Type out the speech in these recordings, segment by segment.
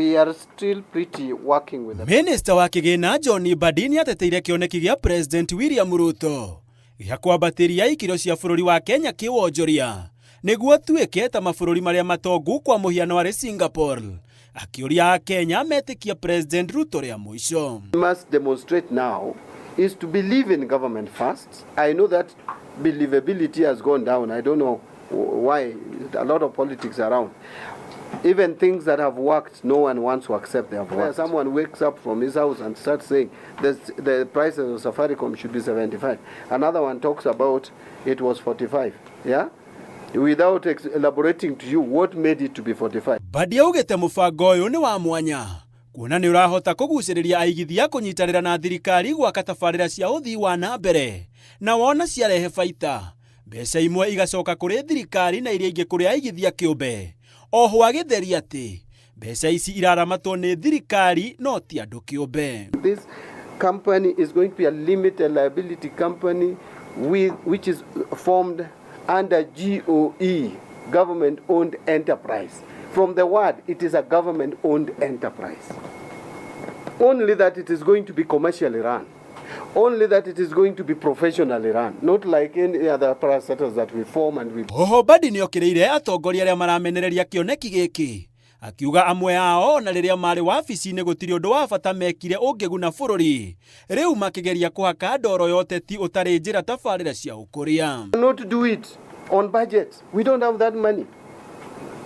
we are still pretty working with them. Minister wa kĩgĩna John Mbadi nĩateteire kĩoneki gĩa President William Ruto gĩa kwambatĩria ikĩro cia bũrũri wa Kenya Kĩwonjoria nĩguo tuĩke ta mabũrũri marĩa matongu kwa mũhiano warĩ Singapore, akĩũria Kenya metĩkia President Ruto rĩa mũico. We must demonstrate now is to believe in government first. I know that believability has gone down. I don't know why. A lot of politics around. Even things that have worked, no one wants to accept they have worked. Someone wakes up from his house and starts saying the price of Safaricom should be 75. Another one talks about it was 45. Yeah? Without elaborating to you what made it to be 45. Mbadi augĩte mũbango ũyũ nĩ wa mwanya, kuona nĩ ũrahota kũgucĩrĩria aigithia kũnyitanĩra na thirikari gwaka tabarĩra cia ũthii wa na mbere, na wona ciarehe baita, mbeca imwe igacoka kũrĩ thirikari na iria ingĩ kũrĩ aigithia kĩũmbe. Oho agĩtheria atĩ mbeca ici iraramatwo nĩ thirikari no ti andũ kĩũmbe. This company is going to be a limited liability company which is formed under GOE, government-owned enterprise. From the word, it is a government-owned enterprise. Only that it is going to be commercially run. Only that it is going to be professionally run. Not like any other parastatals that we form and we... Oho Mbadi nĩokĩrĩire atongoria arĩa maramenereria kĩoneki gĩkĩ, akiuga amwe ao na rĩrĩa marĩ wabici-inĩ gũtirĩ ũndũ wa bata mekire ũngĩguna bũrũri, rĩu makĩgeria kũhaka ndoro ya ũteti ũtarĩ njĩra tabarĩra cia ũkũria. Not do it on budget. We don't have that money.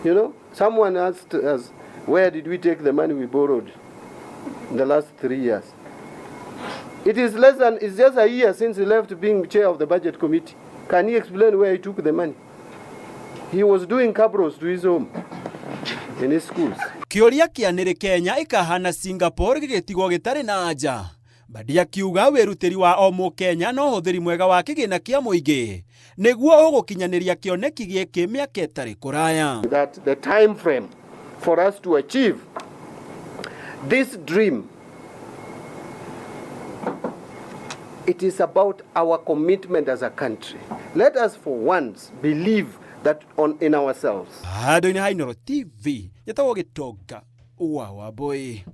You know, someone asked us, where did we take the money we borrowed in the last 3 years? It's just a year since he left being chair of the budget committee. Can he explain where he took the money? He was doing cabros to his home, in his schools. Kĩũria kĩanĩrĩ Kenya ikahana Singapore gĩgĩtigwo gĩtarĩ na anja. Mbadi akiuga wĩrutĩri wa o Mũkenya no ũhũthĩri mwega wa kĩgĩna kĩa mũingĩ nĩguo ũgũkinyanĩria kĩoneki gĩkĩ mĩaka ĩtarĩ kũraya. That the time frame for us to achieve this dream, it is about our commitment as a country. Let us for once believe that in ourselves. Handũ-inĩ ha Ikĩro TV, yetagwo Gĩtonga wa Wambũi.